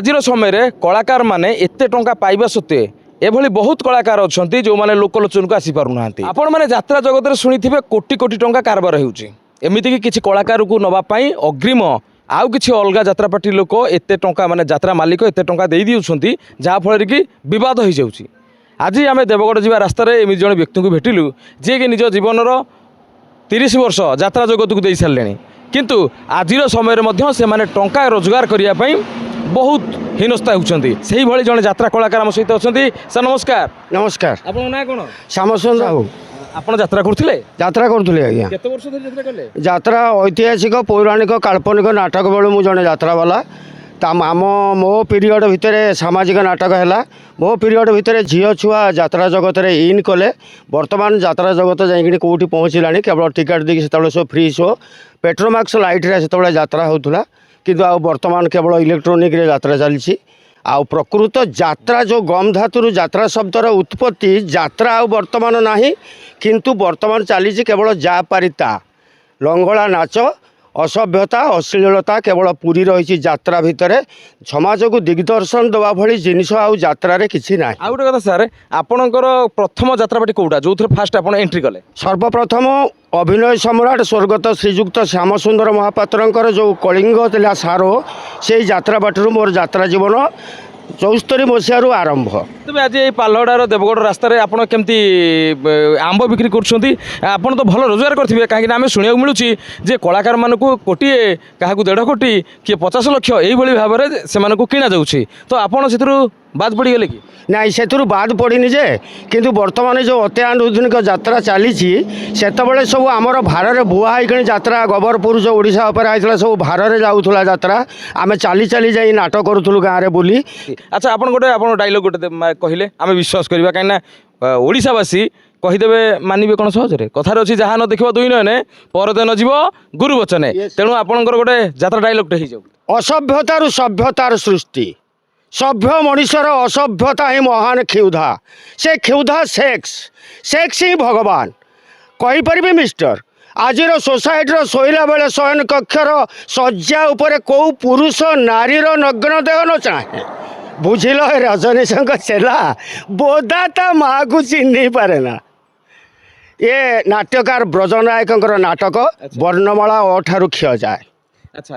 ଆଜିର ସମୟରେ କଳାକାର ମାନେ ଏତେ ଟଙ୍କା ପାଇବା ସତ୍ତ୍ୱେ ଏଭଳି ବହୁତ କଳାକାର ଅଛନ୍ତି ଯେଉଁମାନେ ଲୋକଲୋଚନକୁ ଆସିପାରୁନାହାନ୍ତି। ଆପଣମାନେ ଯାତ୍ରା ଜଗତରେ ଶୁଣିଥିବେ କୋଟି କୋଟି ଟଙ୍କା କାରବାର ହେଉଛି। ଏମିତିକି କିଛି କଳାକାରକୁ ନେବା ପାଇଁ ଅଗ୍ରିମ ଆଉ କିଛି ଅଲଗା ଯାତ୍ରା ପାର୍ଟି ଲୋକ ଏତେ ଟଙ୍କା ମାନେ ଯାତ୍ରା ମାଲିକ ଏତେ ଟଙ୍କା ଦେଇ ଦେଉଛନ୍ତି ଯାହାଫଳରେ କି ବିବାଦ ହୋଇଯାଉଛି। ଆଜି ଆମେ ଦେବଗଡ଼ ଯିବା ରାସ୍ତାରେ ଏମିତି ଜଣେ ବ୍ୟକ୍ତିଙ୍କୁ ଭେଟିଲୁ ଯିଏକି ନିଜ ଜୀବନର 30 ବର୍ଷ ଯାତ୍ରା ଜଗତକୁ ଦେଇ ସାରିଲେଣି, କିନ୍ତୁ ଆଜିର ସମୟରେ ମଧ୍ୟ ସେମାନେ ଟଙ୍କା ରୋଜଗାର କରିବା ପାଇଁ ବହୁତ ହୀନସ୍ତା ହେଉଛନ୍ତି। ସେହିଭଳି ଜଣେ ଯାତ୍ରା କଳାକାର ଆମ ସହିତ ଅଛନ୍ତି। ସାର୍ ନମସ୍କାର। ନମସ୍କାର। ଆପଣଙ୍କ ନାଁ କ'ଣ? ଶ୍ୟାମସୁନ୍ଦର ସାହୁ। ଆପଣ ଯାତ୍ରା କରୁଥିଲେ? ଯାତ୍ରା କରୁଥିଲି ଆଜ୍ଞା। କେତେ ବର୍ଷ ଧରି ଯାତ୍ରା କଲେ? ଯାତ୍ରା ଐତିହାସିକ ପୌରାଣିକ କାଳ୍ପନିକ ନାଟକ ବେଳୁ ମୁଁ ଜଣେ ଯାତ୍ରାବାଲା। ମୋ ପିରିୟଡ଼ ଭିତରେ ସାମାଜିକ ନାଟକ ହେଲା। ମୋ ପିରିୟଡ଼ ଭିତରେ ଝିଅ ଛୁଆ ଯାତ୍ରା ଜଗତରେ ଇନ୍ କଲେ। ବର୍ତ୍ତମାନ ଯାତ୍ରା ଜଗତ ଯାଇକି କେଉଁଠି ପହଞ୍ଚିଲାଣି। କେବଳ ଟିକେଟ୍ ଦେଇକି ସେତେବେଳେ ସବୁ ଫ୍ରି ଶୋ, ପେଟ୍ରୋମାକ୍ସ ଲାଇଟ୍ରେ ସେତେବେଳେ ଯାତ୍ରା ହେଉଥିଲା, କିନ୍ତୁ ଆଉ ବର୍ତ୍ତମାନ କେବଳ ଇଲେକ୍ଟ୍ରୋନିକ୍ରେ ଯାତ୍ରା ଚାଲିଛି। ଆଉ ପ୍ରକୃତ ଯାତ୍ରା ଯେଉଁ ଗମ୍ ଧାତୁରୁ ଯାତ୍ରା ଶବ୍ଦର ଉତ୍ପତ୍ତି, ଯାତ୍ରା ଆଉ ବର୍ତ୍ତମାନ ନାହିଁ, କିନ୍ତୁ ବର୍ତ୍ତମାନ ଚାଲିଛି କେବଳ ଯା ପାରିତା, ଲଙ୍ଗଳା ନାଚ, ଅସଭ୍ୟତା ଅଶ୍ଳୀଳତା କେବଳ ପୁରୀ ରହିଛି ଯାତ୍ରା ଭିତରେ। ସମାଜକୁ ଦିଗ୍ଦର୍ଶନ ଦେବା ଭଳି ଜିନିଷ ଆଉ ଯାତ୍ରାରେ କିଛି ନାହିଁ। ଆଉ ଗୋଟେ କଥା ସାର୍, ଆପଣଙ୍କର ପ୍ରଥମ ଯାତ୍ରାପାର୍ଟି କୋଉଟା ଯେଉଁଥିରେ ଫାଷ୍ଟ ଆପଣ ଏଣ୍ଟ୍ରି କଲେ? ସର୍ବପ୍ରଥମ ଅଭିନୟ ସମ୍ରାଟ ସ୍ୱର୍ଗତ ଶ୍ରୀଯୁକ୍ତ ଶ୍ୟାମସୁନ୍ଦର ମହାପାତ୍ରଙ୍କର ଯେଉଁ କଳିଙ୍ଗ ଥିଲା ସାରୋ, ସେଇ ଯାତ୍ରାପାର୍ଟିରୁ ମୋର ଯାତ୍ରା ଜୀବନ 74 ମସିହାରୁ ଆରମ୍ଭ। ତେବେ ଆଜି এই ପାଲହଡ଼ାର ଦେବଗଡ଼ ରାସ୍ତାରେ ଆପଣ କେମିତି ଆମ୍ବ ବିକ୍ରି କରୁଛନ୍ତି? ଆପଣ ତ ଭଲ ରୋଜଗାର କରିଥିବେ, କାହିଁକିନା ଆମେ ଶୁଣିବାକୁ ମିଳୁଛି ଯେ କଳାକାରମାନଙ୍କୁ କୋଟିଏ, କାହାକୁ 1.5 କୋଟି, କିଏ 50 ଲକ୍ଷ ଏଇଭଳି ଭାବରେ ସେମାନଙ୍କୁ କିଣାଯାଉଛି। ତ ଆପଣ ସେଥିରୁ ବାଦ ପଡ଼ିଗଲେ କି? ନାଇଁ, ସେଥିରୁ ବାଦ ପଡ଼ିନି ଯେ, କିନ୍ତୁ ବର୍ତ୍ତମାନ ଯେଉଁ ଅତ୍ୟାଧୁନିକ ଯାତ୍ରା ଚାଲିଛି, ସେତେବେଳେ ସବୁ ଆମର ଭାରରେ ବୁହା ହେଇକିଣି ଯାତ୍ରା, ଗବରପୁର ଯେଉଁ ଓଡ଼ିଶା ଅପେରା ହେଇଥିଲା ସବୁ ଭାରରେ ଯାଉଥିଲା ଯାତ୍ରା। ଆମେ ଚାଲି ଚାଲି ଯାଇ ନାଟ କରୁଥିଲୁ ଗାଁରେ ବୁଲି। ଆଚ୍ଛା, ଆପଣ ଡାଇଲଗ ଗୋଟେ କହିଲେ ଆମେ ବିଶ୍ୱାସ କରିବା, କାହିଁକିନା ଓଡ଼ିଶାବାସୀ କହିଦେବେ ମାନିବେ କ'ଣ ସହଜରେ? କଥାରେ ଅଛି ଯାହା ନ ଦେଖିବ ଦୁଇ ନୟନେ ପରଦିନ ଯିବ ଗୁରୁ ବଚନେ। ତେଣୁ ଆପଣଙ୍କର ଗୋଟେ ଯାତ୍ରା ଡାଇଲଗଟେ ହେଇଯାଉ। ଅସଭ୍ୟତାରୁ ସଭ୍ୟତାର ସୃଷ୍ଟି, ସଭ୍ୟ ମଣିଷର ଅସଭ୍ୟତା ହିଁ ମହାନ କ୍ଷୁଧା, ସେ କ୍ଷୁଧା ସେକ୍ସ ହିଁ ଭଗବାନ। କହିପାରିବି ମିଷ୍ଟର, ଆଜିର ସୋସାଇଟିର ଶୋଇଲା ବେଳେ ଶୟନ କକ୍ଷର ଶଯ୍ୟା ଉପରେ କେଉଁ ପୁରୁଷ ନାରୀର ନଗ୍ନ ଦେହ ନ ଚାହେଁ? ବୁଝିଲ ଏ ରଜନୀଶଙ୍କ ଚେଲା, ବୋଦା ତା ମାଆକୁ ଚିହ୍ନି ପାରେ ନା। ଏ ନାଟ୍ୟକାର ବ୍ରଜନାୟକଙ୍କର ନାଟକ ବର୍ଣ୍ଣମାଳା ଅ ଠାରୁ କ୍ଷୟ ଯାଏ। ଆଚ୍ଛା,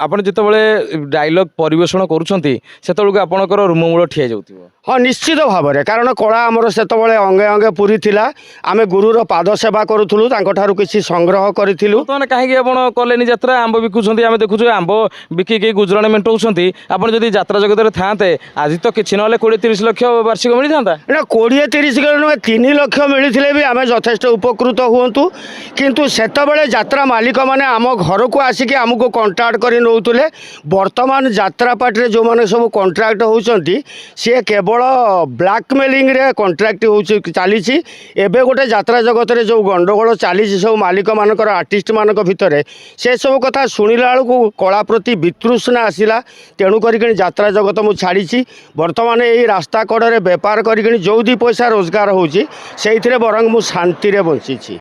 ଆପଣ ଯେତେବେଳେ ଡାଇଲଗ ପରିବେଷଣ କରୁଛନ୍ତି ସେତେବେଳକୁ ଆପଣଙ୍କର ରୁମମୂଳ ଠିଆ ଯାଉଥିବ? ହଁ, ନିଶ୍ଚିତ ଭାବରେ, କାରଣ କଳା ଆମର ସେତେବେଳେ ଅଙ୍ଗେ ଅଙ୍ଗେ ପୁରୀ ଥିଲା। ଆମେ ଗୁରୁର ପାଦ ସେବା କରୁଥିଲୁ, ତାଙ୍କଠାରୁ କିଛି ସଂଗ୍ରହ କରିଥିଲୁ। ବର୍ତ୍ତମାନ କାହିଁକି ଆପଣ କଲେନି ଯାତ୍ରା? ଆମ୍ବ ବିକୁଛନ୍ତି, ଆମେ ଦେଖୁଛୁ ଆମ୍ବ ବିକିକି ଗୁଜୁରାଣ ମେଣ୍ଟଉଛନ୍ତି। ଆପଣ ଯଦି ଯାତ୍ରା ଜଗତରେ ଥାନ୍ତେ ଆଜି ତ କିଛି ନହେଲେ 20-30 ଲକ୍ଷ ବାର୍ଷିକ ମିଳିଥାନ୍ତା। ନା, 20-30 ନୁହେଁ, 3 ଲକ୍ଷ ମିଳିଥିଲେ ବି ଆମେ ଯଥେଷ୍ଟ ଉପକୃତ ହୁଅନ୍ତୁ। କିନ୍ତୁ ସେତେବେଳେ ଯାତ୍ରା ମାଲିକମାନେ ଆମ ଘରକୁ ଆସିକି ଆମକୁ କଣ୍ଟ୍ରାକ୍ଟ କରି ନେଉଥିଲେ। ବର୍ତ୍ତମାନ ଯାତ୍ରା ପାର୍ଟିରେ ଯେଉଁମାନେ ସବୁ କଣ୍ଟ୍ରାକ୍ଟ ହେଉଛନ୍ତି, ସିଏ କେବଳ ବ୍ଲାକମେଲିଂରେ କଣ୍ଟ୍ରାକ୍ଟ ଚାଲିଛି। ଏବେ ଗୋଟେ ଯାତ୍ରା ଜଗତରେ ଯେଉଁ ଗଣ୍ଡଗୋଳ ଚାଲିଛି ସବୁ ମାଲିକମାନଙ୍କର ଆର୍ଟିଷ୍ଟମାନଙ୍କ ଭିତରେ, ସେସବୁ କଥା ଶୁଣିଲା ବେଳକୁ କଳା ପ୍ରତି ବିତୃଷ୍ଣା ଆସିଲା। ତେଣୁ କରିକି ଯାତ୍ରା ଜଗତ ମୁଁ ଛାଡ଼ିଛି। ବର୍ତ୍ତମାନ ଏଇ ରାସ୍ତା କଡ଼ରେ ବେପାର କରିକି ଯେଉଁ 2 ପଇସା ରୋଜଗାର ହେଉଛି, ସେଇଥିରେ ବରଂ ମୁଁ ଶାନ୍ତିରେ ବଞ୍ଚିଛି।